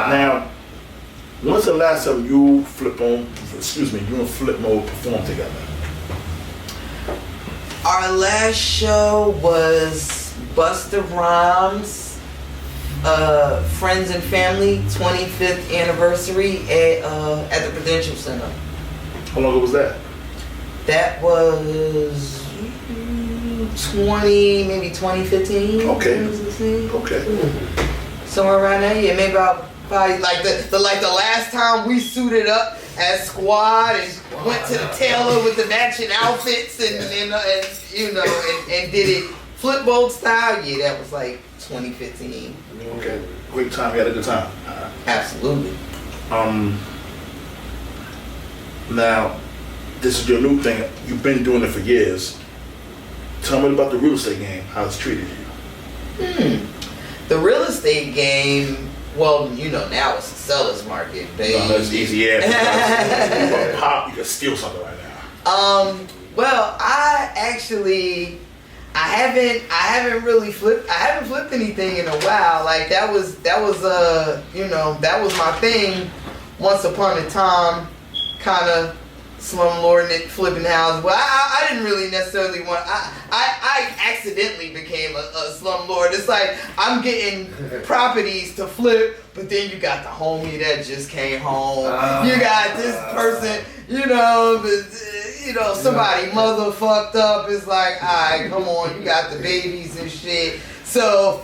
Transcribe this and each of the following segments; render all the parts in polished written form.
Now, when's the last time you and Flipmode performed together? Our last show was Busta Rhymes, Friends and Family 25th anniversary at the Prudential Center. How long ago was that? That was 2015. Okay. 2016. Okay. Somewhere around there, yeah, maybe about probably like the last time we suited up as squad and went to the tailor with the matching outfits and did it Flipmode style. Yeah, that was like 2015. Okay, great time. You had a good time. Absolutely. Now, this is your new thing. You've been doing it for years. Tell me about the real estate game. How it's treated you. The real estate game. Well, you know, now it's a seller's market, baby. No, that's easy. Yeah. You can pop. You can steal something right now. Well, I haven't really flipped. I haven't flipped anything in a while. Like that was that was my thing. Once upon a time, kind of slumlording it, flipping houses. Well, I didn't really necessarily want. I accidentally became a slumlord. It's like I'm getting properties to flip, but then you got the homie that just came home. You got this person, somebody mother fucked up. It's like, alright, come on, you got the babies and shit. So,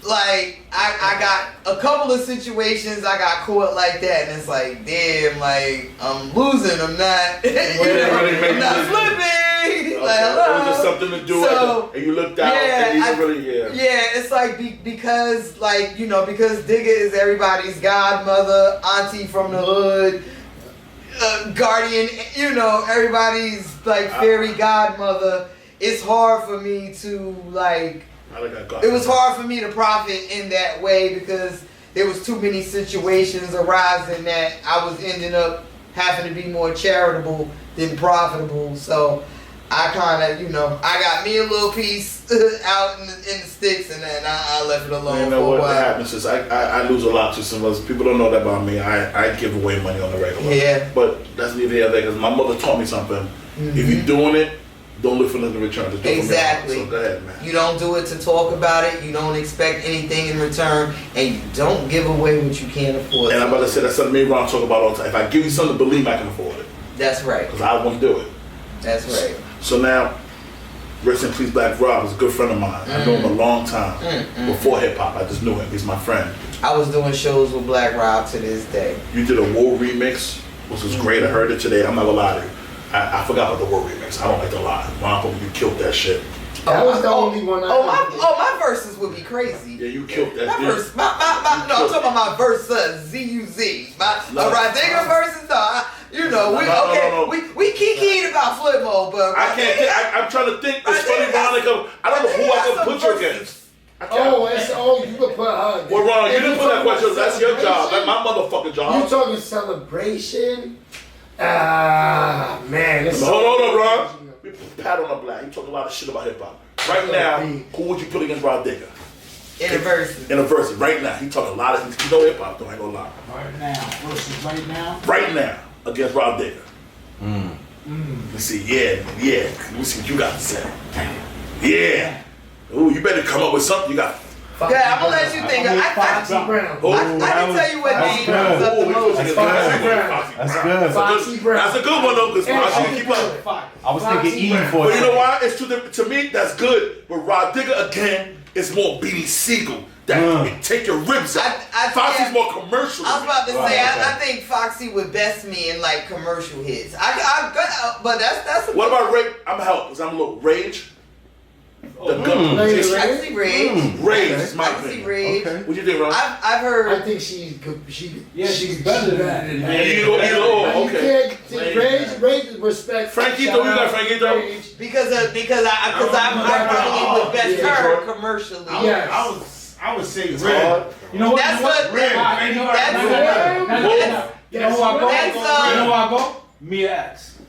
like, I got a couple of situations I got caught like that, and it's like, damn, like, I'm losing, I'm not, I'm not flipping. Okay. Like, hello. It was just something to do, and you looked out, and you yeah, it's like, because Digga is everybody's godmother, auntie from the hood, guardian, everybody's like fairy godmother. It's hard for me to it was hard for me to profit in that way because there was too many situations arising that I was ending up having to be more charitable than profitable. So I kind of, I got me a little piece out in the sticks, and then I left it alone for a while. What happens is I lose a lot to some of us. People don't know that about me. I give away money on the regular. Yeah. But that's neither here nor there because my mother taught me something. If you're doing it, don't look for nothing in return. Just do it exactly. So go ahead, man. You don't do it to talk about it. You don't expect anything in return, and you don't give away what you can't afford. And I'm about to say that's something me and Ron talk about all the time. If I give you something, believe I can afford it. That's right. Because I want to do it. That's right. So now, rest in peace, BLACKROB is a good friend of mine. I know him a long time. Before hip hop, I just knew him. He's my friend. I was doing shows with BLACKROB to this day. You did a WOH remix, which was great. I heard it today. I'm not gonna lie to you. I forgot about the WOH remix. I don't like to lie. Ron, you killed that shit. That was the only one my verses would be crazy. Yeah, you killed that. My verse, no, I'm talking about my verse, Z-U-Z. My Rah Digga verses, we kikied about Flipmode, but I can't think. I'm trying to think. It's funny, Ron. I don't know who I can put you against. You could put her. Well, Ron, you didn't put that question. That's your job. That's my motherfucking job. You talking celebration? Man. Hold on, Ron. We pat on the black. You talk a lot of shit about hip hop. Right now, who would you put against Rah Digga? In a verse. Right now. He talk a lot of hip hop, though. I ain't gonna lie. Right now. Versus right now? Right now, against Rah Digga. Let's see, yeah. Let's see what you got to say. Yeah. Ooh, you better come up with something. You got. Yeah, I'm gonna let you think. I can tell you what name comes up the most. That's good. Foxy Brown. That's a good one though, because Foxy keep up. I was thinking E for But you know why? It's to me, that's good. But Rah Digga again is more Beanie Siegel. That take your ribs out. Foxy's more commercial. I was about to say, I think Foxy would best me in like commercial hits. But that's. What about Rage? I'm help because I'm a little Rage. The gun. I can see Rage. Rage is my I can see Rage. Okay. What you think, Ron? I've heard. I think she's good. She's better than that. Okay. Rage respect. Frankito, you got Frankito? Because I'm probably would best her commercially. Yes. I would say Red. You know what? That's what. Red. You know who I go? Mia X.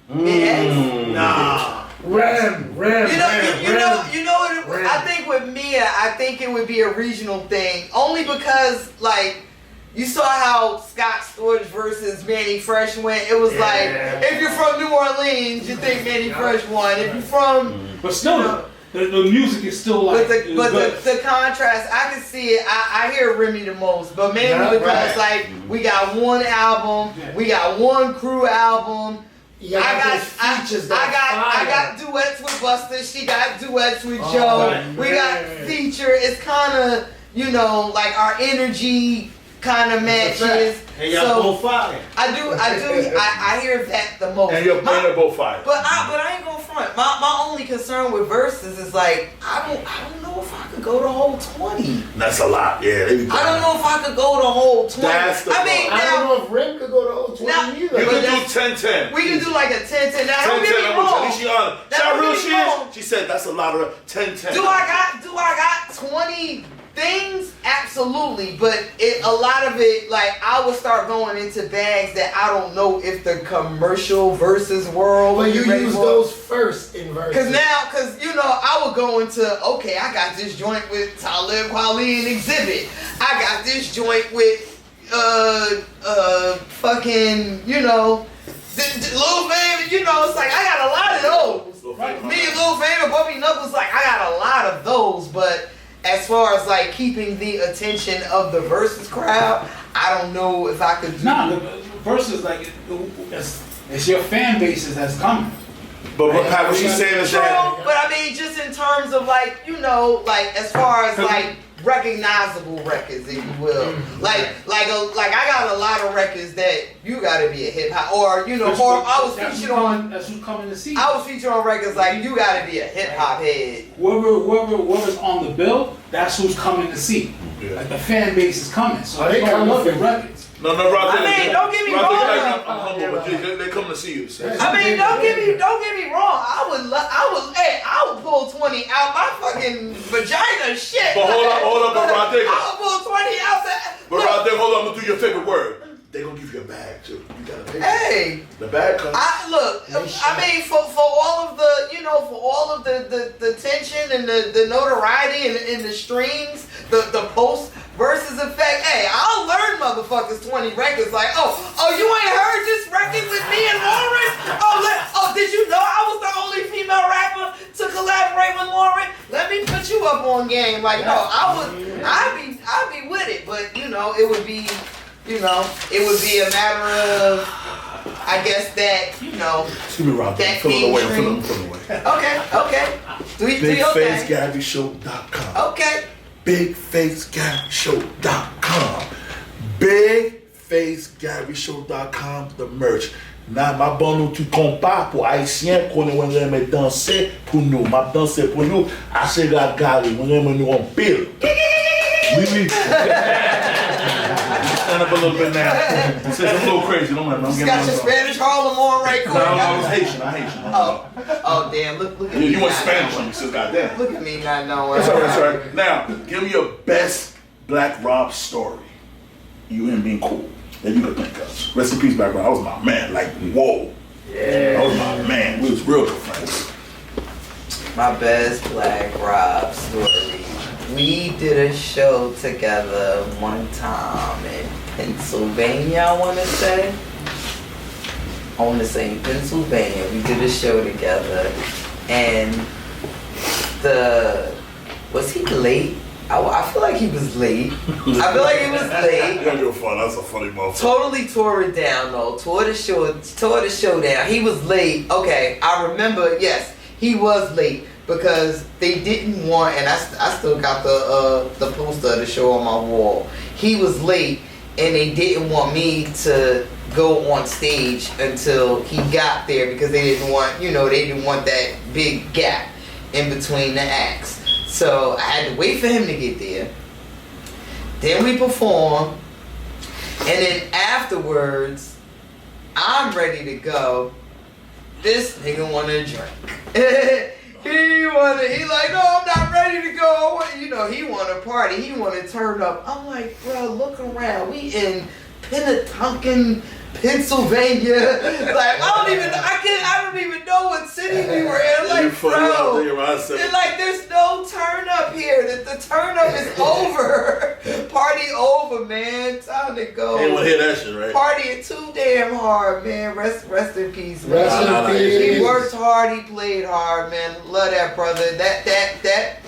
Nah. Rem. You know what? I think with Mia, I think it would be a regional thing, only because like you saw how Scott Storch versus Manny Fresh went. It was like, if you're from New Orleans, you think Manny Fresh won. If you're from, But still, the music is still like. But the contrast, I can see it. I hear Remy the most, but mainly because like we got one album, we got one crew album. Yeah, I got duets with Busta. She got duets with Joe. We got feature. It's kind of, you know, like our energy kind of matches. And y'all both fire. I hear that the most. And you're both fire. But I ain't gonna front. My only concern with Versus is like I don't know if I could go the whole 20. That's a lot. Yeah. I don't know if I could go the whole 20. That's the I don't know if Rim could go the whole 20 either. You can do 10-10. We can do like a 10-10. Now don't 10-10. get me wrong. She honest. How real she is? She said that's a lot of 10-10. Do I got 20 things? Absolutely, but a lot of it, like I would start going into bags that I don't know if the commercial versus world. But you use those first in versus. Cause you know, I would go into, okay, I got this joint with Talib Kweli and Exhibit. I got this joint with fucking, you know, Lil Fame. You know, it's like I got a lot of those. Me and Lil Fame and Bobby Knuckles, like I got a lot of those, but as far as like keeping the attention of the Versus crowd, I don't know if I could do. Nah, the Versus like it's your fan bases that's coming. But what she's saying is that. But I mean, just in terms of like, you know, like as far as like recognizable records, if you will. Like I got a lot of records that you gotta be a hip hop, or you know, or I was featured on. That's who's coming to see. I was featured on records like you gotta be a hip hop head. Whoever's on the bill, that's who's coming to see. Like the fan base is coming, so they gonna look at records. No, Rah Digga. I mean, don't get me wrong. I'm humble, but they come to see you. So. I mean, don't get me wrong. I would pull 20 out my fucking vagina, shit. But hold up, but Rah Digga. I would pull 20 out that. But Rah Digga, hold on, I'm gonna do your favorite word. They gonna give you a bag too. You gotta pay. Hey, the bag comes. I mean, for all of the, you know, for all of the tension and the notoriety and the streams, the post versus effect. Hey, I'll learn motherfuckers 20 records. Like, oh, you ain't heard this record with me and Lauren? Oh, did you know I was the only female rapper to collaborate with Lauren? Let me put you up on game. Like, no, I'd be with it, but you know, it would be. You know, it would be a matter of, I guess that, you know, excuse me, Rob. I'm feeling away. Okay. Do your thing. BigFaceGaryShow.com. Okay. BigFaceGaryShow.com. BigFaceGaryShow.com. The merch. Nan, ma ban nou tout kompa pou Haitien konen wè reme danse pou nou. Ma danse pou nou, ase Gary, wè reme nou an pil. Oui. Stand up a little bit now. It says I'm a little crazy. Don't let me. You got your Spanish Harlem on right quick. No, I was Haitian. Oh, damn. Look at me. You went Spanish on me, so goddamn. Look at me not knowing. That's all right. Now, give me your best BLACKROB story. You and being cool that you could think of. Rest in peace, BLACKROB. I was my man. Like, whoa. Yeah. I was my man. We was real good friends. My best BLACKROB story. We did a show together one time in Pennsylvania, I want to say in Pennsylvania. We did a show together, and was he late? I feel like he was late. That's a funny motherfucker. Totally tore it down though. Tore the show down. He was late. Okay, I remember. Yes, he was late. Because they didn't want, and I still got the poster of the show on my wall. He was late, and they didn't want me to go on stage until he got there because they didn't want that big gap in between the acts. So I had to wait for him to get there. Then we perform, and then afterwards, I'm ready to go. This nigga wanna drink. He like, no, I'm not ready to go. You know, he want to party. He want to turn up. I'm like, bro, look around. We in Pennatonkin, Pennsylvania. Like I don't even know what city we were in. Like, bro, and like there's no turn up here. The turn up is over. Party over, man. Time to go. You wanna hear that shit, right? Partying too damn hard, man. Rest in peace, man. Rest in peace. He worked hard, he played hard, man. Love that brother. That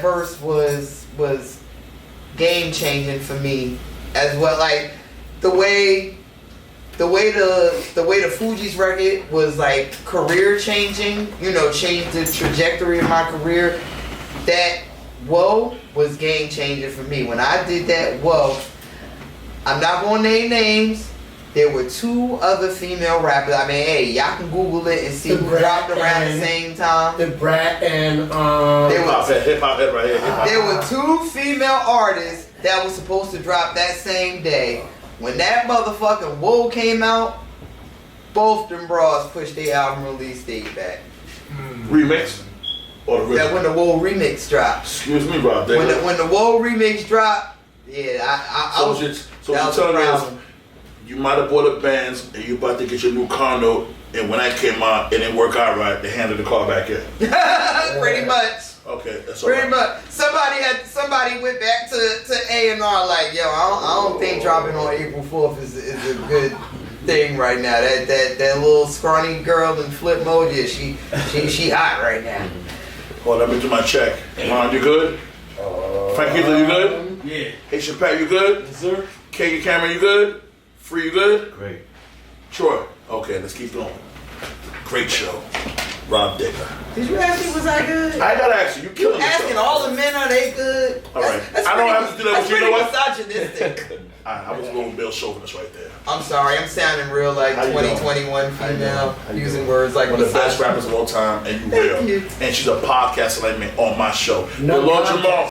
verse was game changing for me as well. Like the way the Fuji's record was like career changing, you know, changed the trajectory of my career. That Whoa was game changing for me. When I did that Whoa, I'm not gonna name names. There were 2 other female rappers. I mean, hey, y'all can Google it and see who dropped around the same time. The Brat and hip hop head right here. There were 2 female artists that was supposed to drop that same day. When that motherfucking Whoa came out, both them bras pushed their album release date back. Remix? Or the That when the Whoa remix dropped. Excuse me, Rah Digga. When the Whoa remix dropped, yeah, I was. So you're telling me you might have bought a Benz and you about to get your new car note, and when that came out, it didn't work out right. They handed the car back in. Pretty much. Okay, that's all Pretty right. much. Somebody went back to A&R like, yo, I don't think dropping on April 4th is a good thing right now. That little scrawny girl in Flipmode, yeah, she hot right now. Hold on, let me do my check. Ron, you good? Frankito, you good? Yeah. Hey, Chappelle, you good? Yes, sir. Katie Cameron, you good? Free, you good? Great. Sure. Okay, let's keep going. Great show. Rah Digga. Did you ask me was I good? I gotta ask you killing yourself. Asking all the men are they good? All right. That's I don't have to do that with you, know what? That's pretty misogynistic. I was a little Bill Chauvinist right there. I'm sorry, I'm sounding real like How you doing? 2021 How you female, doing? How you using doing? words like One of the best misogyny. rappers of all time, and you Thank real. you. And she's a podcaster like me on my show. No Lord podcast. Jamal.